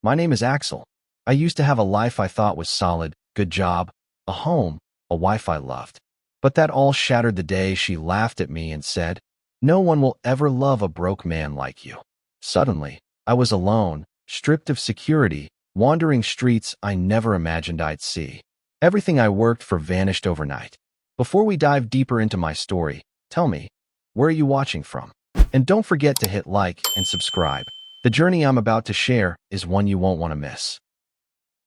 My name is Axel. I used to have a life I thought was solid, good job, a home, a wife I loved. But that all shattered the day she laughed at me and said, "No one will ever love a broke man like you." Suddenly, I was alone, stripped of security, wandering streets I never imagined I'd see. Everything I worked for vanished overnight. Before we dive deeper into my story, tell me, where are you watching from? And don't forget to hit like and subscribe. The journey I'm about to share is one you won't want to miss.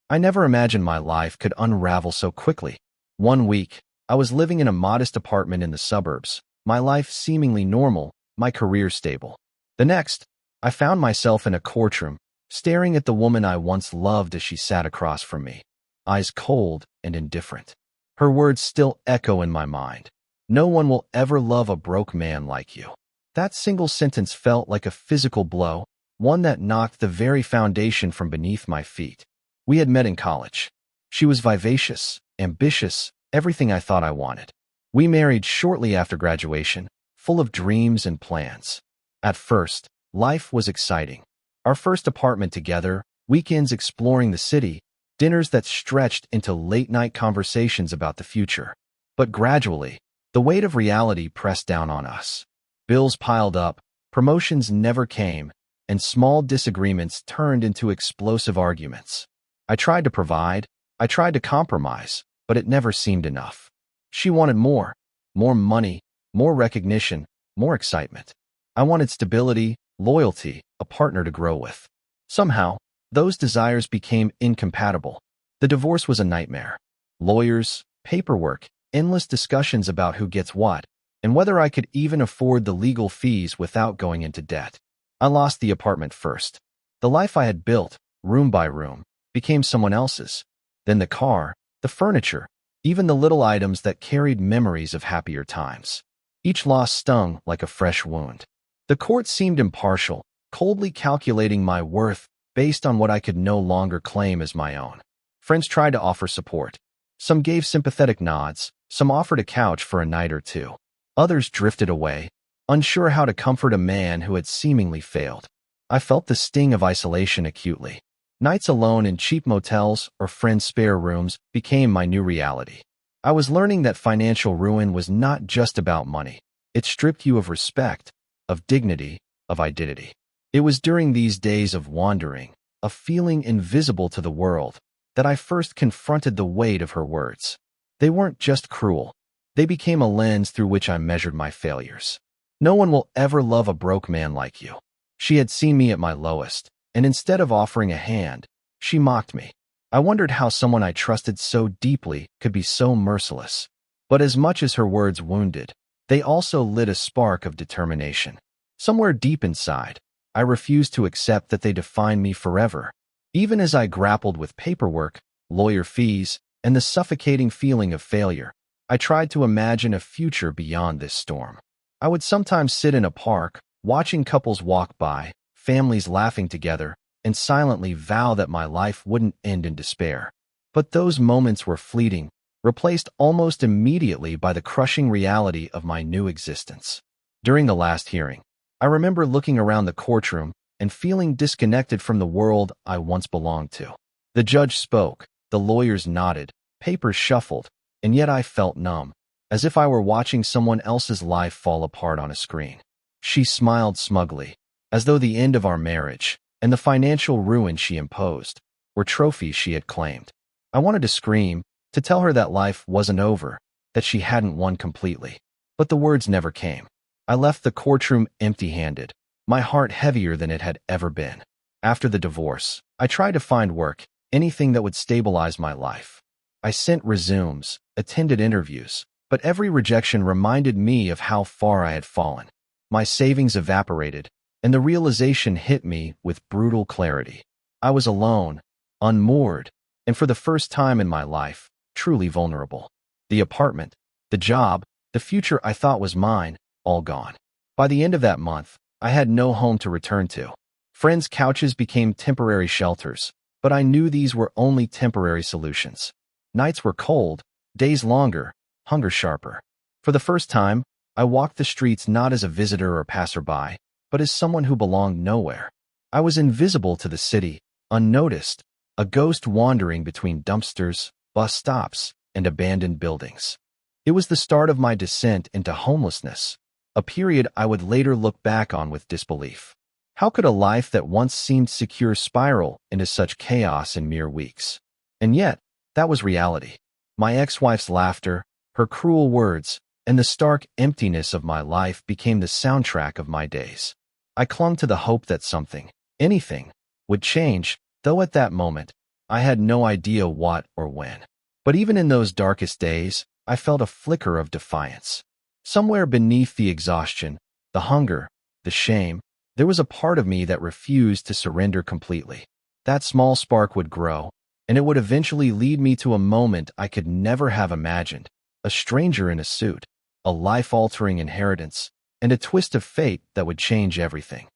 I never imagined my life could unravel so quickly. One week, I was living in a modest apartment in the suburbs, my life seemingly normal, my career stable. The next, I found myself in a courtroom, staring at the woman I once loved as she sat across from me, eyes cold and indifferent. Her words still echo in my mind. "No one will ever love a broke man like you." That single sentence felt like a physical blow, one that knocked the very foundation from beneath my feet. We had met in college. She was vivacious, ambitious, everything I thought I wanted. We married shortly after graduation, full of dreams and plans. At first, life was exciting. Our first apartment together, weekends exploring the city, dinners that stretched into late-night conversations about the future. But gradually, the weight of reality pressed down on us. Bills piled up, promotions never came, and small disagreements turned into explosive arguments. I tried to provide, I tried to compromise, but it never seemed enough. She wanted more money, more recognition, more excitement. I wanted stability, loyalty, a partner to grow with. Somehow, those desires became incompatible. The divorce was a nightmare. Lawyers, paperwork, endless discussions about who gets what, and whether I could even afford the legal fees without going into debt. I lost the apartment first. The life I had built, room by room, became someone else's. Then the car, the furniture, even the little items that carried memories of happier times. Each loss stung like a fresh wound. The court seemed impartial, coldly calculating my worth based on what I could no longer claim as my own. Friends tried to offer support. Some gave sympathetic nods, some offered a couch for a night or two. Others drifted away, unsure how to comfort a man who had seemingly failed. I felt the sting of isolation acutely. Nights alone in cheap motels or friends' spare rooms became my new reality. I was learning that financial ruin was not just about money. It stripped you of respect, of dignity, of identity. It was during these days of wandering, of feeling invisible to the world, that I first confronted the weight of her words. They weren't just cruel. They became a lens through which I measured my failures. "No one will ever love a broke man like you." She had seen me at my lowest, and instead of offering a hand, she mocked me. I wondered how someone I trusted so deeply could be so merciless. But as much as her words wounded, they also lit a spark of determination. Somewhere deep inside, I refused to accept that they defined me forever. Even as I grappled with paperwork, lawyer fees, and the suffocating feeling of failure, I tried to imagine a future beyond this storm. I would sometimes sit in a park, watching couples walk by, families laughing together, and silently vow that my life wouldn't end in despair. But those moments were fleeting, replaced almost immediately by the crushing reality of my new existence. During the last hearing, I remember looking around the courtroom and feeling disconnected from the world I once belonged to. The judge spoke, the lawyers nodded, papers shuffled, and yet I felt numb, as if I were watching someone else's life fall apart on a screen. She smiled smugly, as though the end of our marriage and the financial ruin she imposed were trophies she had claimed. I wanted to scream, to tell her that life wasn't over, that she hadn't won completely. But the words never came. I left the courtroom empty-handed, my heart heavier than it had ever been. After the divorce, I tried to find work, anything that would stabilize my life. I sent resumes, attended interviews, but every rejection reminded me of how far I had fallen. My savings evaporated, and the realization hit me with brutal clarity. I was alone, unmoored, and for the first time in my life, truly vulnerable. The apartment, the job, the future I thought was mine, all gone. By the end of that month, I had no home to return to. Friends' couches became temporary shelters, but I knew these were only temporary solutions. Nights were cold, days longer, hunger sharper. For the first time, I walked the streets not as a visitor or passerby, but as someone who belonged nowhere. I was invisible to the city, unnoticed, a ghost wandering between dumpsters, bus stops, and abandoned buildings. It was the start of my descent into homelessness, a period I would later look back on with disbelief. How could a life that once seemed secure spiral into such chaos in mere weeks? And yet, that was reality. My ex-wife's laughter, her cruel words, and the stark emptiness of my life became the soundtrack of my days. I clung to the hope that something, anything, would change, though at that moment, I had no idea what or when. But even in those darkest days, I felt a flicker of defiance. Somewhere beneath the exhaustion, the hunger, the shame, there was a part of me that refused to surrender completely. That small spark would grow, and it would eventually lead me to a moment I could never have imagined, a stranger in a suit, a life-altering inheritance, and a twist of fate that would change everything.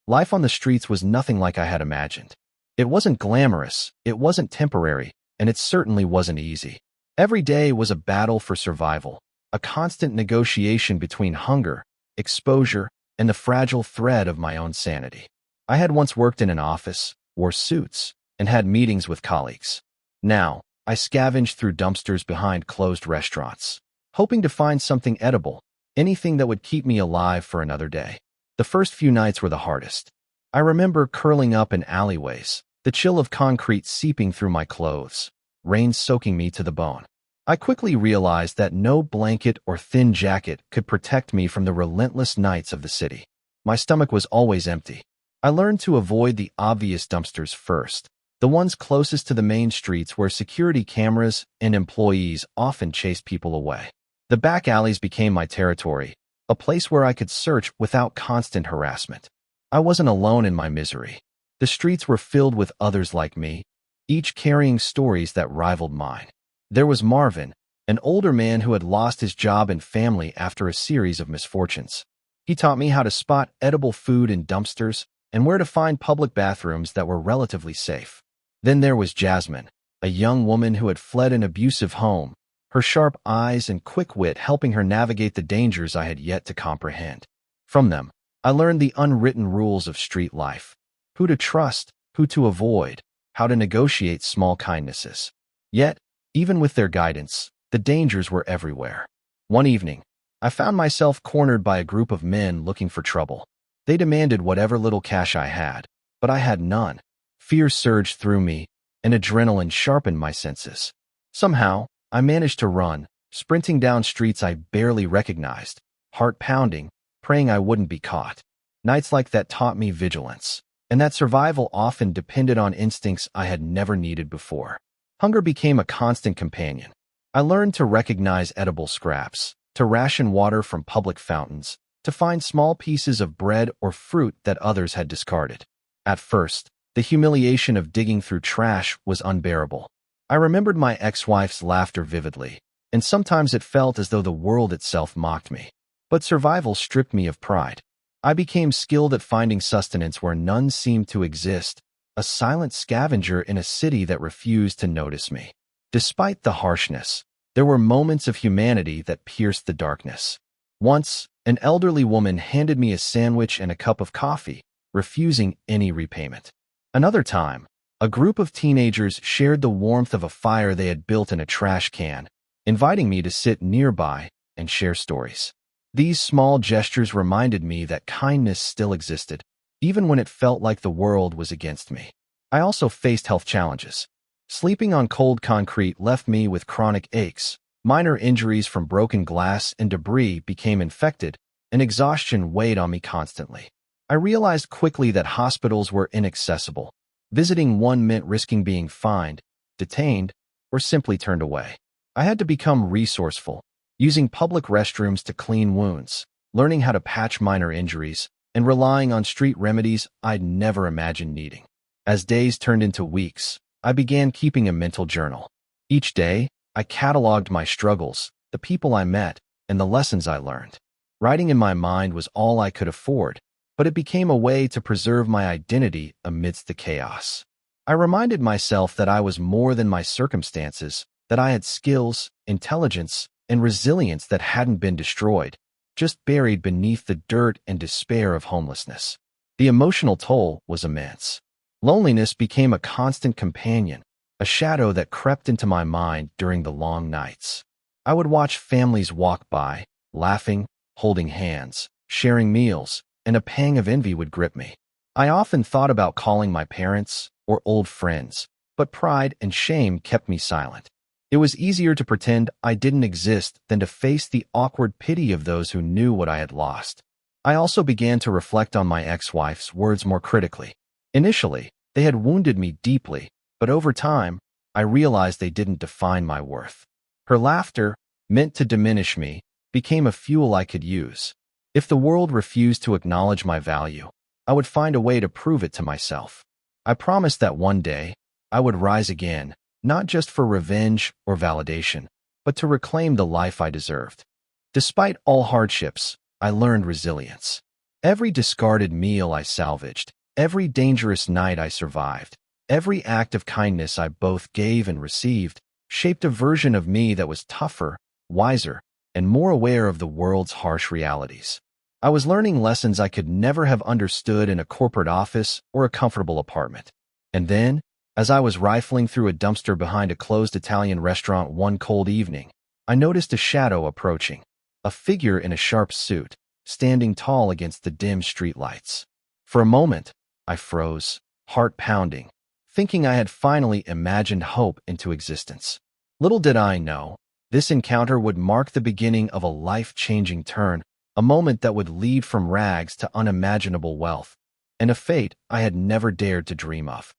Life on the streets was nothing like I had imagined. It wasn't glamorous, it wasn't temporary, and it certainly wasn't easy. Every day was a battle for survival, a constant negotiation between hunger, exposure, and the fragile thread of my own sanity. I had once worked in an office, wore suits, and had meetings with colleagues. Now, I scavenged through dumpsters behind closed restaurants, hoping to find something edible, anything that would keep me alive for another day. The first few nights were the hardest. I remember curling up in alleyways, the chill of concrete seeping through my clothes, rain soaking me to the bone. I quickly realized that no blanket or thin jacket could protect me from the relentless nights of the city. My stomach was always empty. I learned to avoid the obvious dumpsters first, the ones closest to the main streets where security cameras and employees often chased people away. The back alleys became my territory, a place where I could search without constant harassment. I wasn't alone in my misery. The streets were filled with others like me, each carrying stories that rivaled mine. There was Marvin, an older man who had lost his job and family after a series of misfortunes. He taught me how to spot edible food in dumpsters and where to find public bathrooms that were relatively safe. Then there was Jasmine, a young woman who had fled an abusive home, her sharp eyes and quick wit helping her navigate the dangers I had yet to comprehend. From them, I learned the unwritten rules of street life: who to trust, who to avoid, how to negotiate small kindnesses. Yet, even with their guidance, the dangers were everywhere. One evening, I found myself cornered by a group of men looking for trouble. They demanded whatever little cash I had, but I had none. Fear surged through me, and adrenaline sharpened my senses. Somehow, I managed to run, sprinting down streets I barely recognized, heart pounding, praying I wouldn't be caught. Nights like that taught me vigilance, and that survival often depended on instincts I had never needed before. Hunger became a constant companion. I learned to recognize edible scraps, to ration water from public fountains, to find small pieces of bread or fruit that others had discarded. At first, the humiliation of digging through trash was unbearable. I remembered my ex-wife's laughter vividly, and sometimes it felt as though the world itself mocked me. But survival stripped me of pride. I became skilled at finding sustenance where none seemed to exist, a silent scavenger in a city that refused to notice me. Despite the harshness, there were moments of humanity that pierced the darkness. Once, an elderly woman handed me a sandwich and a cup of coffee, refusing any repayment. Another time, a group of teenagers shared the warmth of a fire they had built in a trash can, inviting me to sit nearby and share stories. These small gestures reminded me that kindness still existed, even when it felt like the world was against me. I also faced health challenges. Sleeping on cold concrete left me with chronic aches, minor injuries from broken glass and debris became infected, and exhaustion weighed on me constantly. I realized quickly that hospitals were inaccessible. Visiting one meant risking being fined, detained, or simply turned away. I had to become resourceful, using public restrooms to clean wounds, learning how to patch minor injuries, and relying on street remedies I'd never imagined needing. As days turned into weeks, I began keeping a mental journal. Each day, I cataloged my struggles, the people I met, and the lessons I learned. Writing in my mind was all I could afford, but it became a way to preserve my identity amidst the chaos. I reminded myself that I was more than my circumstances, that I had skills, intelligence, and resilience that hadn't been destroyed, just buried beneath the dirt and despair of homelessness. The emotional toll was immense. Loneliness became a constant companion, a shadow that crept into my mind during the long nights. I would watch families walk by, laughing, holding hands, sharing meals, and a pang of envy would grip me. I often thought about calling my parents or old friends, but pride and shame kept me silent. It was easier to pretend I didn't exist than to face the awkward pity of those who knew what I had lost. I also began to reflect on my ex-wife's words more critically. Initially, they had wounded me deeply, but over time, I realized they didn't define my worth. Her laughter, meant to diminish me, became a fuel I could use. If the world refused to acknowledge my value, I would find a way to prove it to myself. I promised that one day, I would rise again, not just for revenge or validation, but to reclaim the life I deserved. Despite all hardships, I learned resilience. Every discarded meal I salvaged, every dangerous night I survived, every act of kindness I both gave and received, shaped a version of me that was tougher, wiser, and more aware of the world's harsh realities. I was learning lessons I could never have understood in a corporate office or a comfortable apartment. And then, as I was rifling through a dumpster behind a closed Italian restaurant one cold evening, I noticed a shadow approaching, a figure in a sharp suit, standing tall against the dim streetlights. For a moment, I froze, heart pounding, thinking I had finally imagined hope into existence. Little did I know, this encounter would mark the beginning of a life-changing turn, a moment that would lead from rags to unimaginable wealth, and a fate I had never dared to dream of.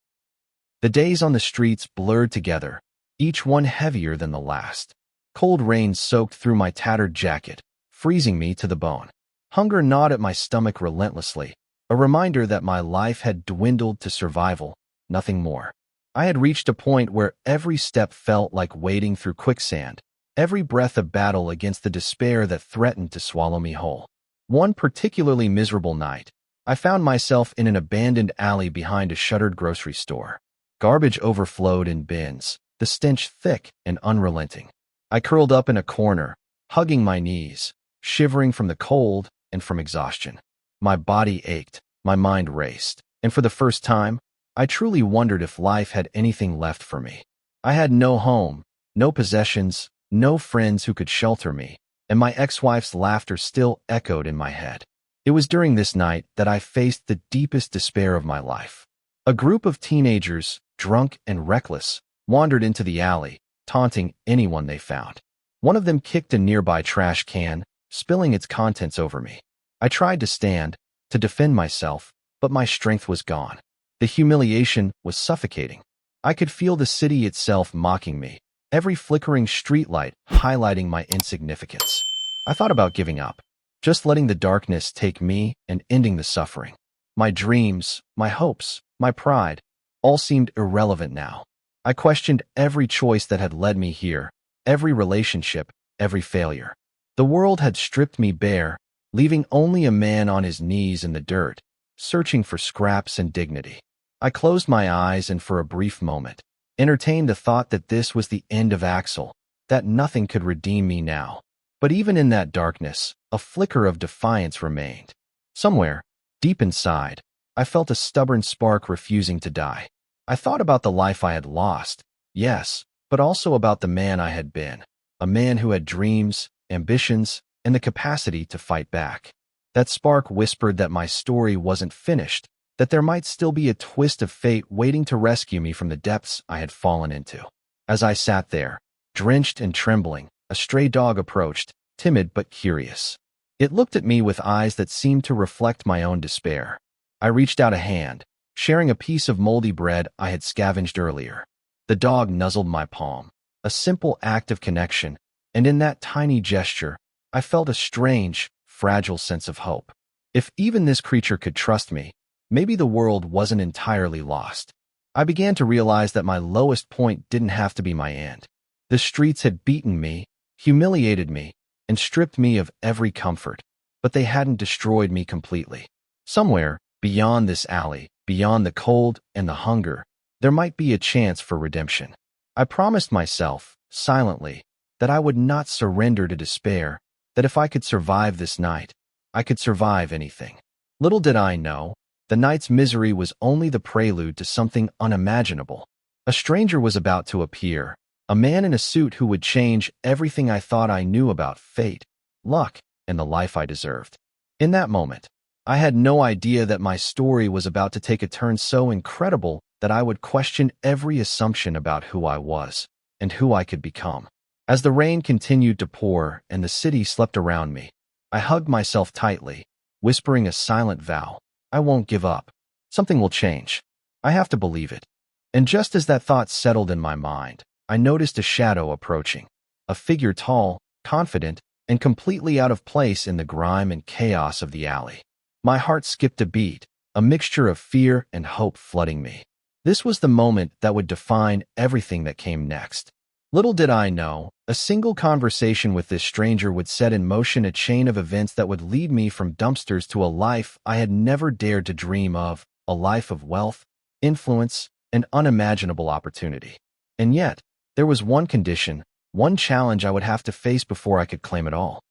The days on the streets blurred together, each one heavier than the last. Cold rain soaked through my tattered jacket, freezing me to the bone. Hunger gnawed at my stomach relentlessly, a reminder that my life had dwindled to survival, nothing more. I had reached a point where every step felt like wading through quicksand, every breath a battle against the despair that threatened to swallow me whole. One particularly miserable night, I found myself in an abandoned alley behind a shuttered grocery store. Garbage overflowed in bins, the stench thick and unrelenting. I curled up in a corner, hugging my knees, shivering from the cold and from exhaustion. My body ached, my mind raced, and for the first time, I truly wondered if life had anything left for me. I had no home, no possessions, no friends who could shelter me, and my ex-wife's laughter still echoed in my head. It was during this night that I faced the deepest despair of my life. A group of teenagers, drunk and reckless, wandered into the alley, taunting anyone they found. One of them kicked a nearby trash can, spilling its contents over me. I tried to stand, to defend myself, but my strength was gone. The humiliation was suffocating. I could feel the city itself mocking me, every flickering streetlight highlighting my insignificance. I thought about giving up, just letting the darkness take me and ending the suffering. My dreams, my hopes, my pride, all seemed irrelevant now. I questioned every choice that had led me here, every relationship, every failure. The world had stripped me bare, leaving only a man on his knees in the dirt, searching for scraps and dignity. I closed my eyes and for a brief moment, entertained the thought that this was the end of Axel, that nothing could redeem me now. But even in that darkness, a flicker of defiance remained. Somewhere, deep inside, I felt a stubborn spark refusing to die. I thought about the life I had lost, yes, but also about the man I had been, a man who had dreams, ambitions, and the capacity to fight back. That spark whispered that my story wasn't finished, that there might still be a twist of fate waiting to rescue me from the depths I had fallen into. As I sat there, drenched and trembling, a stray dog approached, timid but curious. It looked at me with eyes that seemed to reflect my own despair. I reached out a hand, sharing a piece of moldy bread I had scavenged earlier. The dog nuzzled my palm, a simple act of connection, and in that tiny gesture, I felt a strange, fragile sense of hope. If even this creature could trust me, maybe the world wasn't entirely lost. I began to realize that my lowest point didn't have to be my end. The streets had beaten me, humiliated me, and stripped me of every comfort, but they hadn't destroyed me completely. Somewhere, beyond this alley, beyond the cold and the hunger, there might be a chance for redemption. I promised myself, silently, that I would not surrender to despair, that if I could survive this night, I could survive anything. Little did I know, The night's misery was only the prelude to something unimaginable. A stranger was about to appear, a man in a suit who would change everything I thought I knew about fate, luck, and the life I deserved. In that moment, I had no idea that my story was about to take a turn so incredible that I would question every assumption about who I was and who I could become. As the rain continued to pour and the city slept around me, I hugged myself tightly, whispering a silent vow. I won't give up. Something will change. I have to believe it. And just as that thought settled in my mind, I noticed a shadow approaching, a figure tall, confident, and completely out of place in the grime and chaos of the alley. My heart skipped a beat, a mixture of fear and hope flooding me. This was the moment that would define everything that came next. Little did I know, a single conversation with this stranger would set in motion a chain of events that would lead me from dumpsters to a life I had never dared to dream of, a life of wealth, influence, and unimaginable opportunity. And yet, there was one condition, one challenge I would have to face before I could claim it all.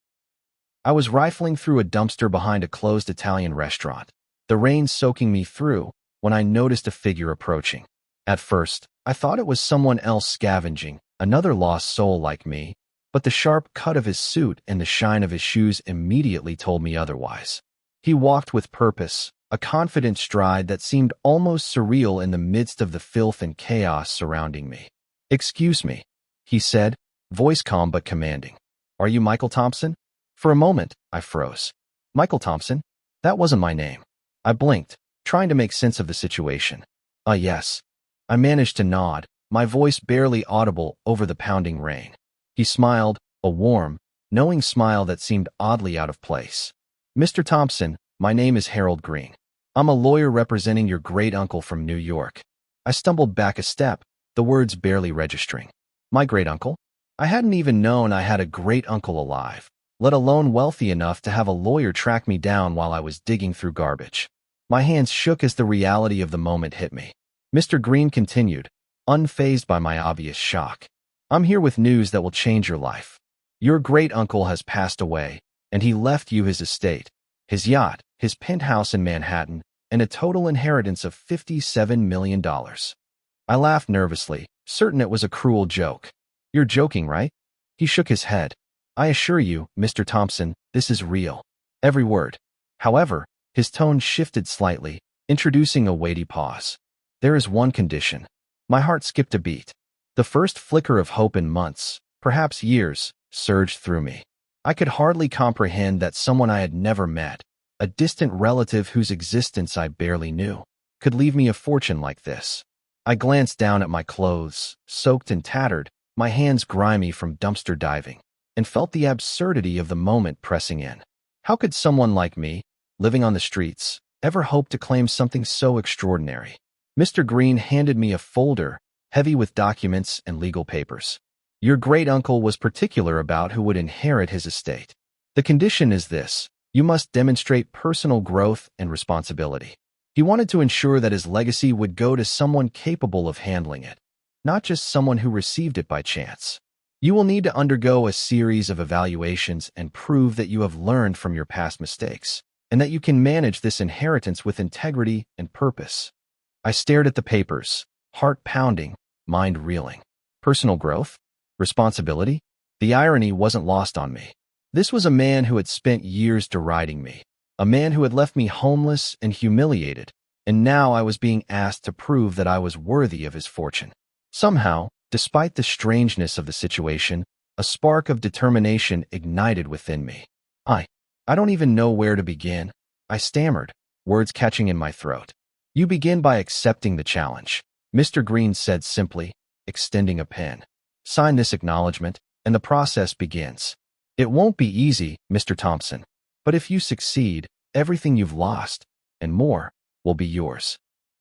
I was rifling through a dumpster behind a closed Italian restaurant, the rain soaking me through, when I noticed a figure approaching. At first, I thought it was someone else scavenging, another lost soul like me, but the sharp cut of his suit and the shine of his shoes immediately told me otherwise. He walked with purpose, a confident stride that seemed almost surreal in the midst of the filth and chaos surrounding me. "Excuse me," he said, voice calm but commanding. "Are you Michael Thompson?" For a moment, I froze. Michael Thompson? That wasn't my name. I blinked, trying to make sense of the situation. Yes. I managed to nod, my voice barely audible over the pounding rain. He smiled, a warm, knowing smile that seemed oddly out of place. "Mr. Thompson, my name is Harold Green. I'm a lawyer representing your great-uncle from New York." I stumbled back a step, the words barely registering. My great-uncle? I hadn't even known I had a great-uncle alive, let alone wealthy enough to have a lawyer track me down while I was digging through garbage. My hands shook as the reality of the moment hit me. Mr. Green continued, unfazed by my obvious shock. "I'm here with news that will change your life. Your great-uncle has passed away, and he left you his estate, his yacht, his penthouse in Manhattan, and a total inheritance of $57 million. I laughed nervously, certain it was a cruel joke. "You're joking, right?" He shook his head. "I assure you, Mr. Thompson, this is real. Every word." However, his tone shifted slightly, introducing a weighty pause. "There is one condition." My heart skipped a beat. The first flicker of hope in months, perhaps years, surged through me. I could hardly comprehend that someone I had never met, a distant relative whose existence I barely knew, could leave me a fortune like this. I glanced down at my clothes, soaked and tattered, my hands grimy from dumpster diving, and felt the absurdity of the moment pressing in. How could someone like me, living on the streets, ever hope to claim something so extraordinary? Mr. Green handed me a folder, heavy with documents and legal papers. "Your great-uncle was particular about who would inherit his estate. The condition is this: you must demonstrate personal growth and responsibility. He wanted to ensure that his legacy would go to someone capable of handling it, not just someone who received it by chance. You will need to undergo a series of evaluations and prove that you have learned from your past mistakes, and that you can manage this inheritance with integrity and purpose." I stared at the papers, heart pounding, mind reeling. Personal growth? Responsibility? The irony wasn't lost on me. This was a man who had spent years deriding me, a man who had left me homeless and humiliated, and now I was being asked to prove that I was worthy of his fortune. Somehow, despite the strangeness of the situation, a spark of determination ignited within me. I don't even know where to begin," I stammered, words catching in my throat. "You begin by accepting the challenge," Mr. Green said simply, extending a pen. "Sign this acknowledgement, and the process begins. It won't be easy, Mr. Thompson, but if you succeed, everything you've lost, and more, will be yours."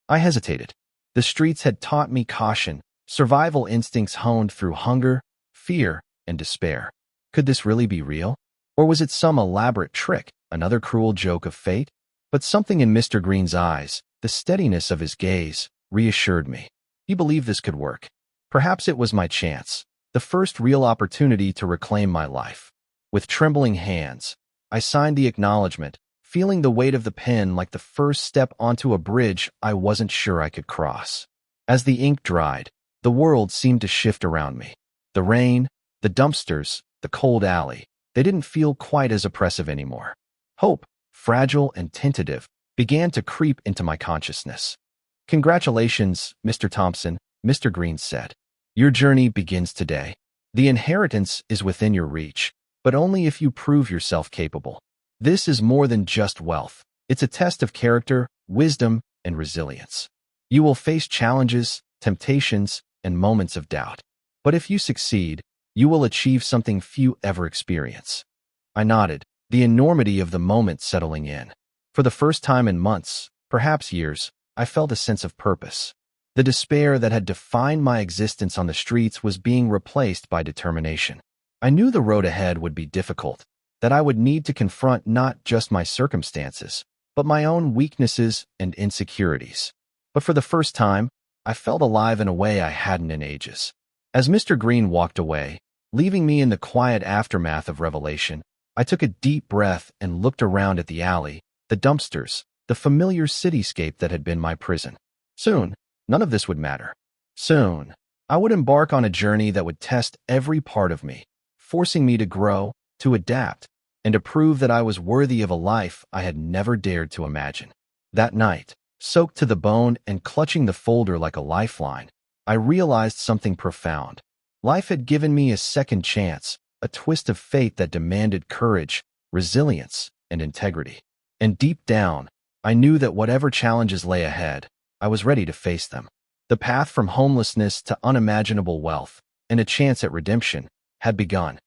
I hesitated. The streets had taught me caution, survival instincts honed through hunger, fear, and despair. Could this really be real? Or was it some elaborate trick, another cruel joke of fate? But something in Mr. Green's eyes, the steadiness of his gaze, reassured me. He believed this could work. Perhaps it was my chance, the first real opportunity to reclaim my life. With trembling hands, I signed the acknowledgement, feeling the weight of the pen like the first step onto a bridge I wasn't sure I could cross. As the ink dried, the world seemed to shift around me. The rain, the dumpsters, the cold alley, they didn't feel quite as oppressive anymore. Hope, fragile and tentative, began to creep into my consciousness. "Congratulations, Mr. Thompson," Mr. Green said. "Your journey begins today. The inheritance is within your reach, but only if you prove yourself capable. This is more than just wealth. It's a test of character, wisdom, and resilience. You will face challenges, temptations, and moments of doubt. But if you succeed, you will achieve something few ever experience." I nodded, the enormity of the moment settling in. For the first time in months, perhaps years, I felt a sense of purpose. The despair that had defined my existence on the streets was being replaced by determination. I knew the road ahead would be difficult, that I would need to confront not just my circumstances, but my own weaknesses and insecurities. But for the first time, I felt alive in a way I hadn't in ages. As Mr. Green walked away, leaving me in the quiet aftermath of revelation, I took a deep breath and looked around at the alley, the dumpsters, the familiar cityscape that had been my prison. Soon, none of this would matter. Soon, I would embark on a journey that would test every part of me, forcing me to grow, to adapt, and to prove that I was worthy of a life I had never dared to imagine. That night, soaked to the bone and clutching the folder like a lifeline, I realized something profound. Life had given me a second chance, a twist of fate that demanded courage, resilience, and integrity. And deep down, I knew that whatever challenges lay ahead, I was ready to face them. The path from homelessness to unimaginable wealth, and a chance at redemption, had begun.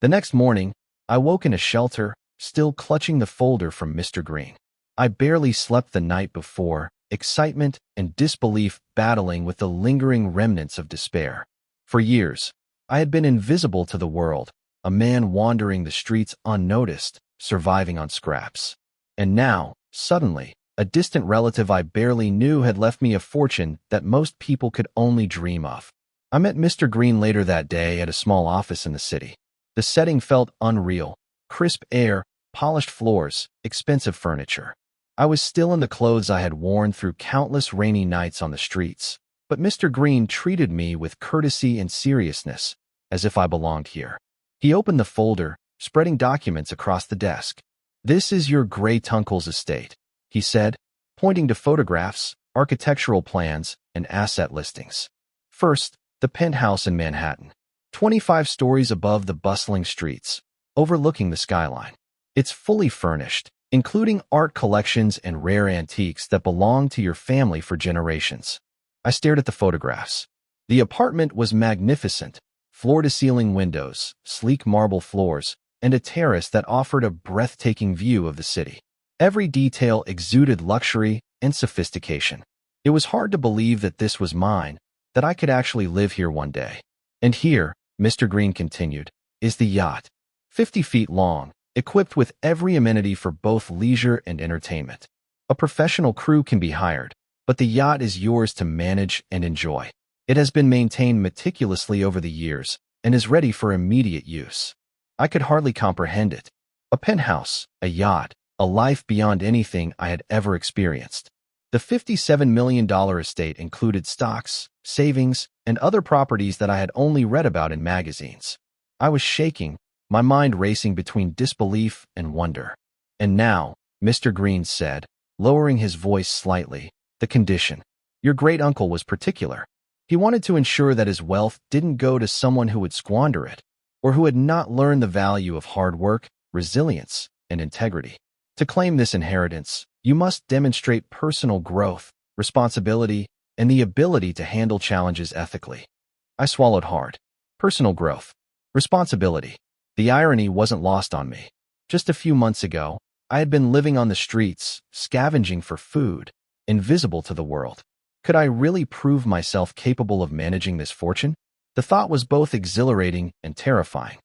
The next morning, I woke in a shelter, still clutching the folder from Mr. Green. I barely slept the night before, excitement and disbelief battling with the lingering remnants of despair. For years, I had been invisible to the world, a man wandering the streets unnoticed, surviving on scraps. And now, suddenly, a distant relative I barely knew had left me a fortune that most people could only dream of. I met Mr. Green later that day at a small office in the city. The setting felt unreal: crisp air, polished floors, expensive furniture. I was still in the clothes I had worn through countless rainy nights on the streets, but Mr. Green treated me with courtesy and seriousness, as if I belonged here. He opened the folder, spreading documents across the desk. "This is your great-uncle's estate," he said, pointing to photographs, architectural plans, and asset listings. First, the penthouse in Manhattan, 25 stories above the bustling streets, overlooking the skyline. It's fully furnished, including art collections and rare antiques that belong to your family for generations. I stared at the photographs. The apartment was magnificent: floor-to-ceiling windows, sleek marble floors, and a terrace that offered a breathtaking view of the city. Every detail exuded luxury and sophistication. It was hard to believe that this was mine, that I could actually live here one day. And here, Mr. Green continued, is the yacht. 50 feet long, equipped with every amenity for both leisure and entertainment. A professional crew can be hired, but the yacht is yours to manage and enjoy. It has been maintained meticulously over the years and is ready for immediate use. I could hardly comprehend it. A penthouse, a yacht, a life beyond anything I had ever experienced. The $57 million estate included stocks, savings, and other properties that I had only read about in magazines. I was shaking, my mind racing between disbelief and wonder. "And now," Mr. Green said, lowering his voice slightly, "the condition. Your great-uncle was particular. He wanted to ensure that his wealth didn't go to someone who would squander it, or who had not learned the value of hard work, resilience, and integrity. To claim this inheritance, you must demonstrate personal growth, responsibility, and the ability to handle challenges ethically." I swallowed hard. Personal growth. Responsibility. The irony wasn't lost on me. Just a few months ago, I had been living on the streets, scavenging for food, invisible to the world. Could I really prove myself capable of managing this fortune? The thought was both exhilarating and terrifying.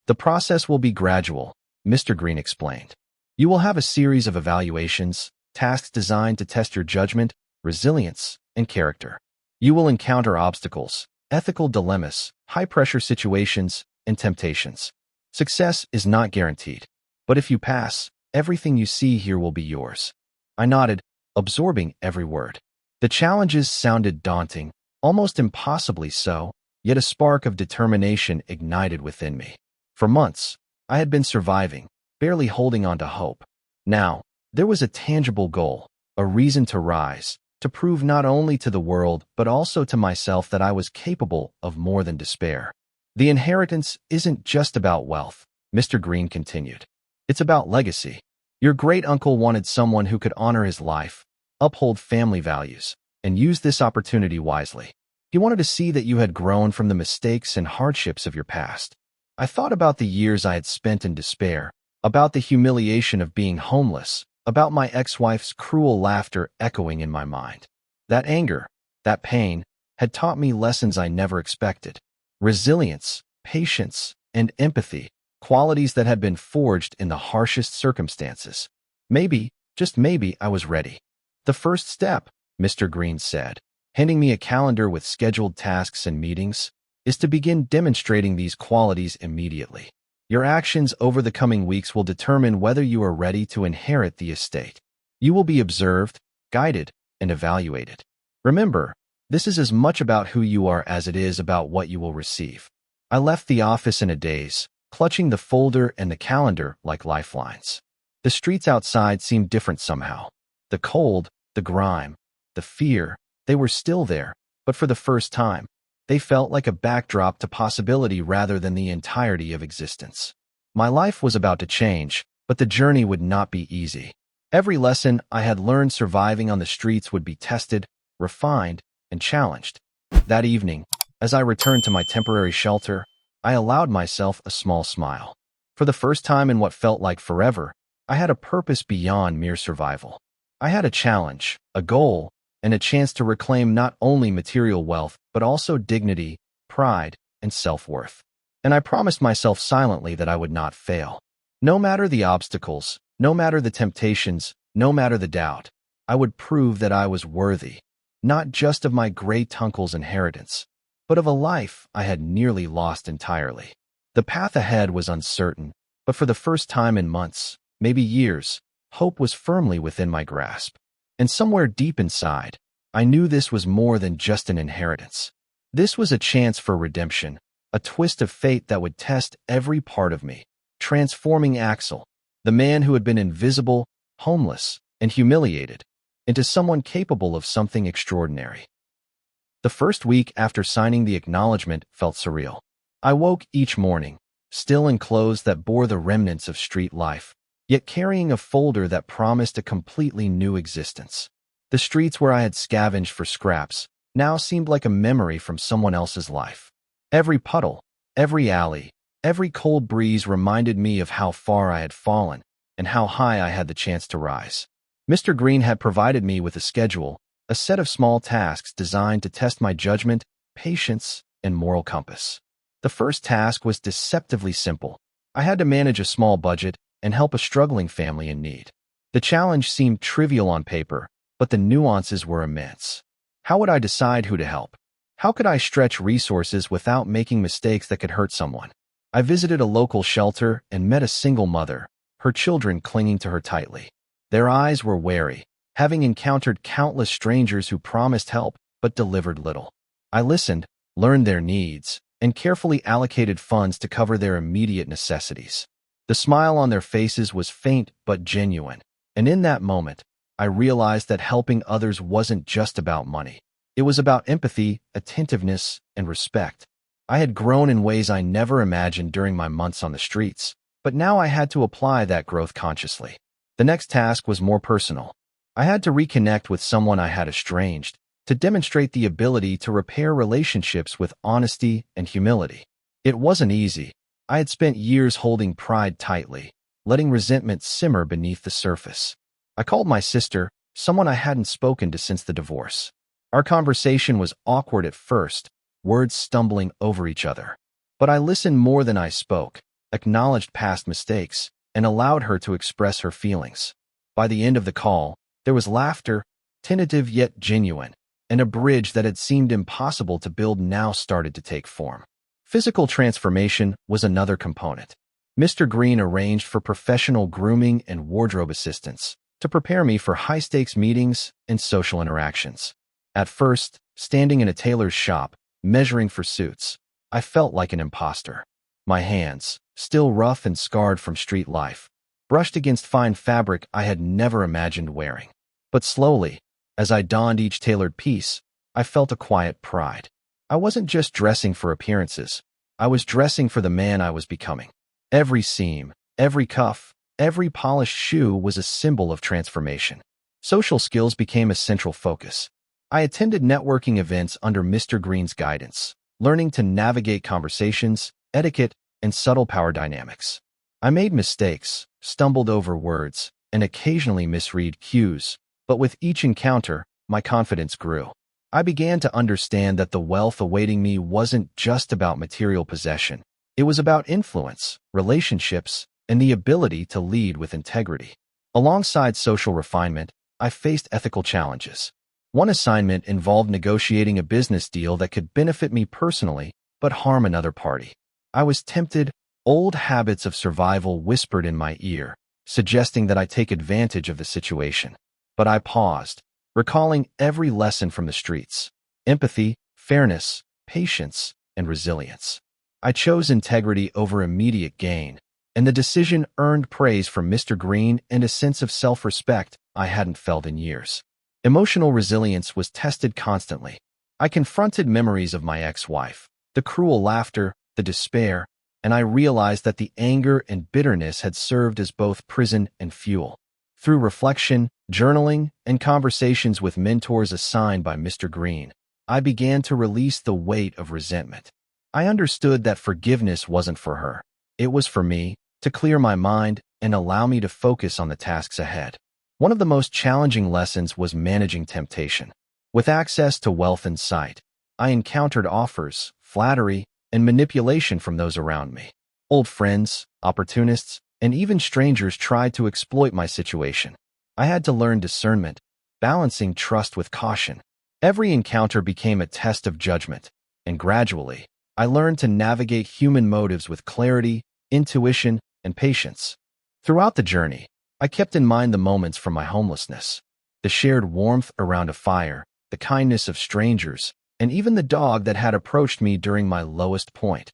"The process will be gradual," Mr. Green explained. "You will have a series of evaluations, tasks designed to test your judgment, resilience, and character. You will encounter obstacles, ethical dilemmas, high-pressure situations, and temptations. Success is not guaranteed, but if you pass, Everything you see here will be yours. I nodded, absorbing every word. The challenges sounded daunting, almost impossibly so, yet a spark of determination ignited within me. For months, I had been surviving, barely holding on to hope. Now, there was a tangible goal, a reason to rise, to prove not only to the world but also to myself that I was capable of more than despair. The inheritance isn't just about wealth, Mr. Green continued. It's about legacy. Your great-uncle wanted someone who could honor his life, uphold family values, and use this opportunity wisely. He wanted to see that you had grown from the mistakes and hardships of your past. I thought about the years I had spent in despair, about the humiliation of being homeless, about my ex-wife's cruel laughter echoing in my mind. That anger, that pain, had taught me lessons I never expected. Resilience, patience, and empathy, qualities that had been forged in the harshest circumstances. Maybe, just maybe, I was ready. The first step, Mr. Green said, handing me a calendar with scheduled tasks and meetings, is to begin demonstrating these qualities immediately. Your actions over the coming weeks will determine whether you are ready to inherit the estate. You will be observed, guided, and evaluated. Remember, this is as much about who you are as it is about what you will receive. I left the office in a daze, clutching the folder and the calendar like lifelines. The streets outside seemed different somehow. The cold, the grime, the fear, they were still there, but for the first time, they felt like a backdrop to possibility rather than the entirety of existence. My life was about to change, but the journey would not be easy. Every lesson I had learned surviving on the streets would be tested, refined, and challenged. That evening, as I returned to my temporary shelter, I allowed myself a small smile. For the first time in what felt like forever, I had a purpose beyond mere survival. I had a challenge, a goal, and a chance to reclaim not only material wealth, but also dignity, pride, and self-worth. And I promised myself silently that I would not fail. No matter the obstacles, no matter the temptations, no matter the doubt, I would prove that I was worthy, not just of my great-uncle's inheritance, but of a life I had nearly lost entirely. The path ahead was uncertain, but for the first time in months, maybe years, hope was firmly within my grasp. And somewhere deep inside, I knew this was more than just an inheritance. This was a chance for redemption, a twist of fate that would test every part of me, transforming Axel, the man who had been invisible, homeless, and humiliated, into someone capable of something extraordinary. The first week after signing the acknowledgement felt surreal. I woke each morning, still in clothes that bore the remnants of street life, yet carrying a folder that promised a completely new existence. The streets where I had scavenged for scraps now seemed like a memory from someone else's life. Every puddle, every alley, every cold breeze reminded me of how far I had fallen and how high I had the chance to rise. Mr. Green had provided me with a schedule, a set of small tasks designed to test my judgment, patience, and moral compass. The first task was deceptively simple. I had to manage a small budget and help a struggling family in need. The challenge seemed trivial on paper, but the nuances were immense. How would I decide who to help? How could I stretch resources without making mistakes that could hurt someone? I visited a local shelter and met a single mother, her children clinging to her tightly. Their eyes were wary, having encountered countless strangers who promised help but delivered little. I listened, learned their needs, and carefully allocated funds to cover their immediate necessities. The smile on their faces was faint but genuine, and in that moment, I realized that helping others wasn't just about money. It was about empathy, attentiveness, and respect. I had grown in ways I never imagined during my months on the streets, but now I had to apply that growth consciously. The next task was more personal. I had to reconnect with someone I had estranged, to demonstrate the ability to repair relationships with honesty and humility. It wasn't easy. I had spent years holding pride tightly, letting resentment simmer beneath the surface. I called my sister, someone I hadn't spoken to since the divorce. Our conversation was awkward at first, words stumbling over each other. But I listened more than I spoke, acknowledged past mistakes, and allowed her to express her feelings. By the end of the call, there was laughter, tentative yet genuine, and a bridge that had seemed impossible to build now started to take form. Physical transformation was another component. Mr. Green arranged for professional grooming and wardrobe assistance to prepare me for high-stakes meetings and social interactions. At first, standing in a tailor's shop, measuring for suits, I felt like an imposter. My hands, still rough and scarred from street life, brushed against fine fabric I had never imagined wearing. But slowly, as I donned each tailored piece, I felt a quiet pride. I wasn't just dressing for appearances. I was dressing for the man I was becoming. Every seam, every cuff, every polished shoe was a symbol of transformation. Social skills became a central focus. I attended networking events under Mr. Green's guidance, learning to navigate conversations, etiquette, and subtle power dynamics. I made mistakes, stumbled over words, and occasionally misread cues, but with each encounter, my confidence grew. I began to understand that the wealth awaiting me wasn't just about material possession. It was about influence, relationships, and the ability to lead with integrity. Alongside social refinement, I faced ethical challenges. One assignment involved negotiating a business deal that could benefit me personally but harm another party. I was tempted. Old habits of survival whispered in my ear, suggesting that I take advantage of the situation. But I paused, recalling every lesson from the streets: empathy, fairness, patience, and resilience. I chose integrity over immediate gain, and the decision earned praise from Mr. Green and a sense of self-respect I hadn't felt in years. Emotional resilience was tested constantly. I confronted memories of my ex-wife, the cruel laughter, the despair, and I realized that the anger and bitterness had served as both prison and fuel. Through reflection, journaling, and conversations with mentors assigned by Mr. Green, I began to release the weight of resentment. I understood that forgiveness wasn't for her. It was for me, to clear my mind and allow me to focus on the tasks ahead. One of the most challenging lessons was managing temptation. With access to wealth and sight, I encountered offers, flattery, and manipulation from those around me. Old friends, opportunists, and even strangers tried to exploit my situation. I had to learn discernment, balancing trust with caution. Every encounter became a test of judgment, and gradually, I learned to navigate human motives with clarity, intuition, and patience. Throughout the journey, I kept in mind the moments from my homelessness, the shared warmth around a fire, the kindness of strangers, and even the dog that had approached me during my lowest point.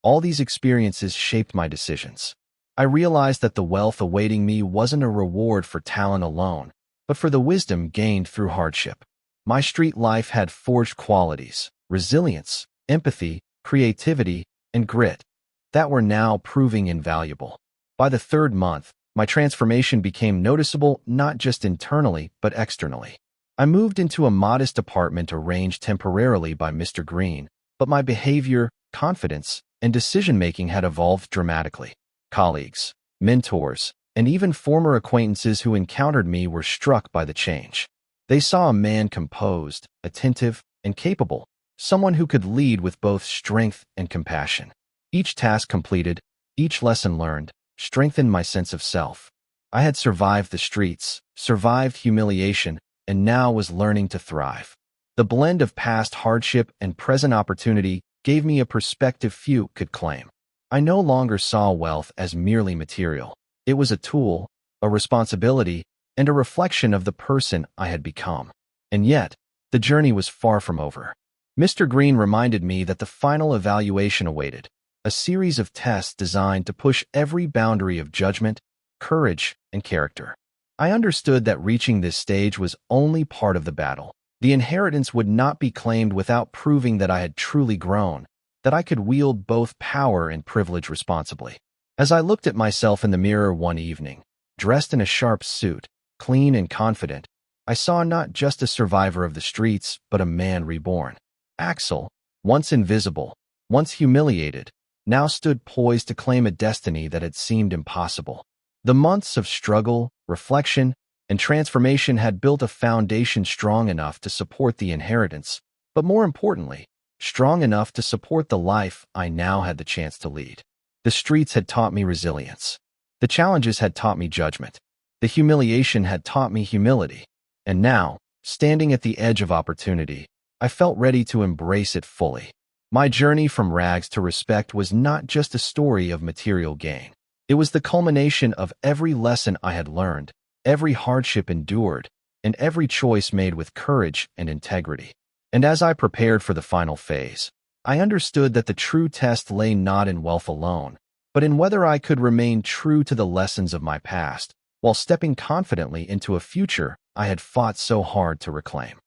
All these experiences shaped my decisions. I realized that the wealth awaiting me wasn't a reward for talent alone, but for the wisdom gained through hardship. My street life had forged qualities: resilience, empathy, creativity, and grit that were now proving invaluable. By the third month, my transformation became noticeable not just internally but externally. I moved into a modest apartment arranged temporarily by Mr. Green, but my behavior, confidence, and decision-making had evolved dramatically. Colleagues, mentors, and even former acquaintances who encountered me were struck by the change. They saw a man composed, attentive, and capable, someone who could lead with both strength and compassion. Each task completed, each lesson learned, strengthened my sense of self. I had survived the streets, survived humiliation, and now was learning to thrive. The blend of past hardship and present opportunity gave me a perspective few could claim. I no longer saw wealth as merely material. It was a tool, a responsibility, and a reflection of the person I had become. And yet, the journey was far from over. Mr. Green reminded me that the final evaluation awaited, a series of tests designed to push every boundary of judgment, courage, and character. I understood that reaching this stage was only part of the battle. The inheritance would not be claimed without proving that I had truly grown, that I could wield both power and privilege responsibly. As I looked at myself in the mirror one evening, dressed in a sharp suit, clean and confident, I saw not just a survivor of the streets, but a man reborn. Axel, once invisible, once humiliated, now stood poised to claim a destiny that had seemed impossible. The months of struggle, reflection, and transformation had built a foundation strong enough to support the inheritance, but more importantly, strong enough to support the life I now had the chance to lead. The streets had taught me resilience. The challenges had taught me judgment. The humiliation had taught me humility. And now, standing at the edge of opportunity, I felt ready to embrace it fully. My journey from rags to respect was not just a story of material gain. It was the culmination of every lesson I had learned, every hardship endured, and every choice made with courage and integrity. And as I prepared for the final phase, I understood that the true test lay not in wealth alone, but in whether I could remain true to the lessons of my past, while stepping confidently into a future I had fought so hard to reclaim.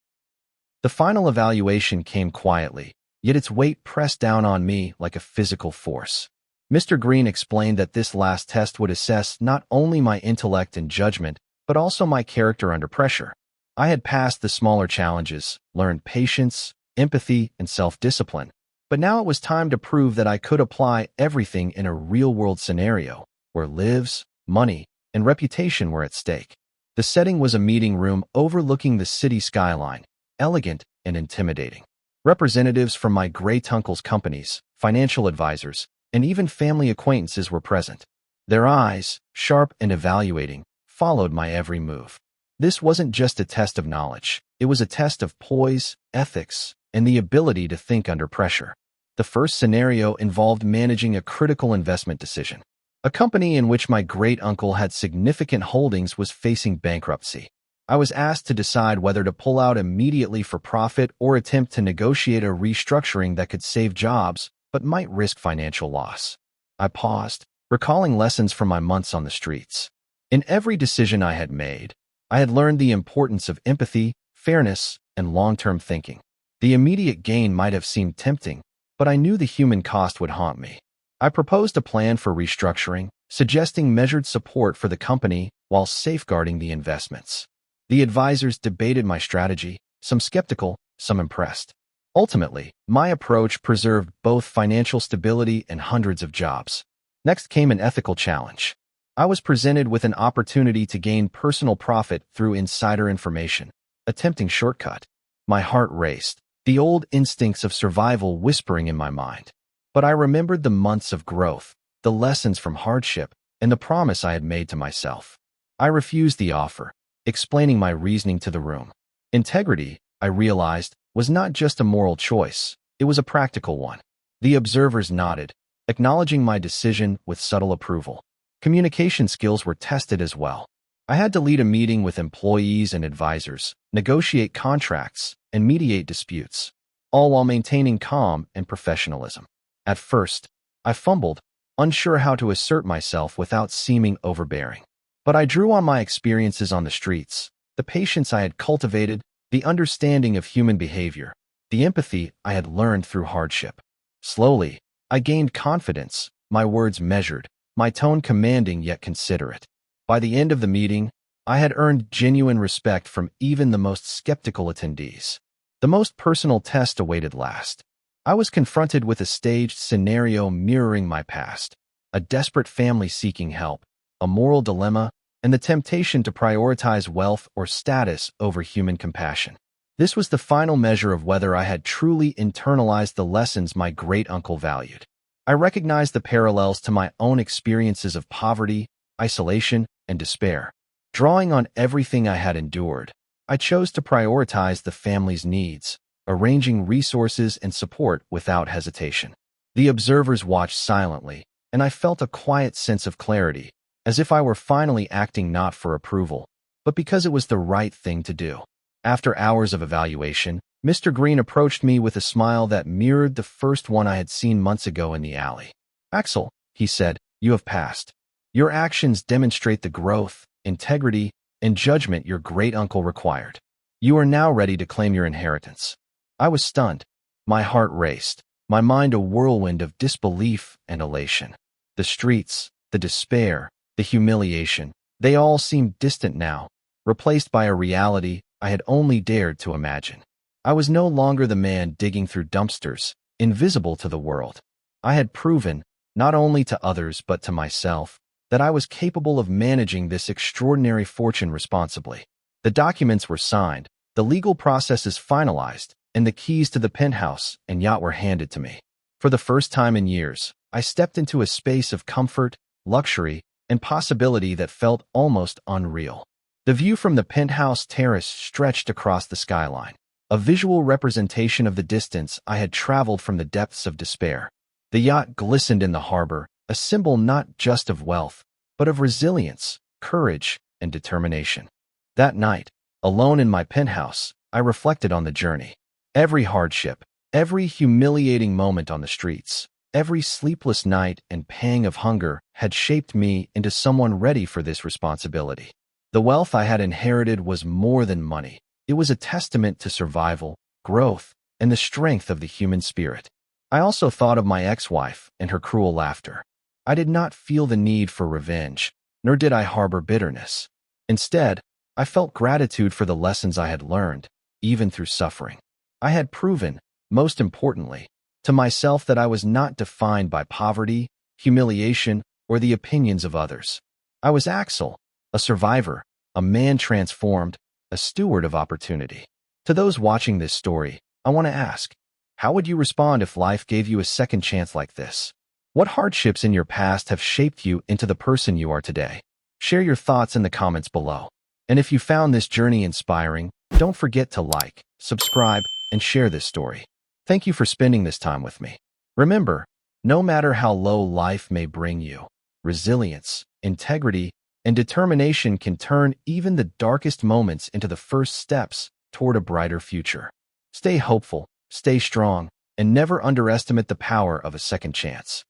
The final evaluation came quietly, yet its weight pressed down on me like a physical force. Mr. Green explained that this last test would assess not only my intellect and judgment, but also my character under pressure. I had passed the smaller challenges, learned patience, empathy, and self-discipline, but now it was time to prove that I could apply everything in a real-world scenario, where lives, money, and reputation were at stake. The setting was a meeting room overlooking the city skyline, elegant and intimidating. Representatives from my great-uncle's companies, financial advisors, and even family acquaintances were present. Their eyes, sharp and evaluating, followed my every move. This wasn't just a test of knowledge. It was a test of poise, ethics, and the ability to think under pressure. The first scenario involved managing a critical investment decision. A company in which my great-uncle had significant holdings was facing bankruptcy. I was asked to decide whether to pull out immediately for profit or attempt to negotiate a restructuring that could save jobs but might risk financial loss. I paused, recalling lessons from my months on the streets. In every decision I had made, I had learned the importance of empathy, fairness, and long-term thinking. The immediate gain might have seemed tempting, but I knew the human cost would haunt me. I proposed a plan for restructuring, suggesting measured support for the company while safeguarding the investments. The advisors debated my strategy, some skeptical, some impressed. Ultimately, my approach preserved both financial stability and hundreds of jobs. Next came an ethical challenge. I was presented with an opportunity to gain personal profit through insider information, a tempting shortcut. My heart raced, the old instincts of survival whispering in my mind. But I remembered the months of growth, the lessons from hardship, and the promise I had made to myself. I refused the offer, explaining my reasoning to the room. Integrity, I realized, was not just a moral choice, it was a practical one. The observers nodded, acknowledging my decision with subtle approval. Communication skills were tested as well. I had to lead a meeting with employees and advisors, negotiate contracts, and mediate disputes, all while maintaining calm and professionalism. At first, I fumbled, unsure how to assert myself without seeming overbearing. But I drew on my experiences on the streets, the patience I had cultivated, the understanding of human behavior, the empathy I had learned through hardship. Slowly, I gained confidence, my words measured, my tone commanding yet considerate. By the end of the meeting, I had earned genuine respect from even the most skeptical attendees. The most personal test awaited last. I was confronted with a staged scenario mirroring my past, a desperate family seeking help, a moral dilemma, and the temptation to prioritize wealth or status over human compassion. This was the final measure of whether I had truly internalized the lessons my great-uncle valued. I recognized the parallels to my own experiences of poverty, isolation, and despair. Drawing on everything I had endured, I chose to prioritize the family's needs, arranging resources and support without hesitation. The observers watched silently, and I felt a quiet sense of clarity, as if I were finally acting not for approval, but because it was the right thing to do. After hours of evaluation, Mr. Green approached me with a smile that mirrored the first one I had seen months ago in the alley. "Axel," he said, "you have passed. Your actions demonstrate the growth, integrity, and judgment your great-uncle required. You are now ready to claim your inheritance." I was stunned. My heart raced, my mind a whirlwind of disbelief and elation. The streets, the despair, the humiliation, they all seemed distant now, replaced by a reality I had only dared to imagine. I was no longer the man digging through dumpsters, invisible to the world. I had proven, not only to others but to myself, that I was capable of managing this extraordinary fortune responsibly. The documents were signed, the legal processes finalized, and the keys to the penthouse and yacht were handed to me. For the first time in years, I stepped into a space of comfort, luxury, and possibility that felt almost unreal. The view from the penthouse terrace stretched across the skyline, a visual representation of the distance I had traveled from the depths of despair. The yacht glistened in the harbor, a symbol not just of wealth, but of resilience, courage, and determination. That night, alone in my penthouse, I reflected on the journey. Every hardship, every humiliating moment on the streets, every sleepless night and pang of hunger had shaped me into someone ready for this responsibility. The wealth I had inherited was more than money. It was a testament to survival, growth, and the strength of the human spirit. I also thought of my ex-wife and her cruel laughter. I did not feel the need for revenge, nor did I harbor bitterness. Instead, I felt gratitude for the lessons I had learned, even through suffering. I had proven, most importantly, to myself that I was not defined by poverty, humiliation, or the opinions of others. I was Axel, a survivor, a man transformed, a steward of opportunity. To those watching this story, I want to ask, how would you respond if life gave you a second chance like this? What hardships in your past have shaped you into the person you are today? Share your thoughts in the comments below. And if you found this journey inspiring, don't forget to like, subscribe, and share this story. Thank you for spending this time with me. Remember, no matter how low life may bring you, resilience, integrity, and determination can turn even the darkest moments into the first steps toward a brighter future. Stay hopeful, stay strong, and never underestimate the power of a second chance.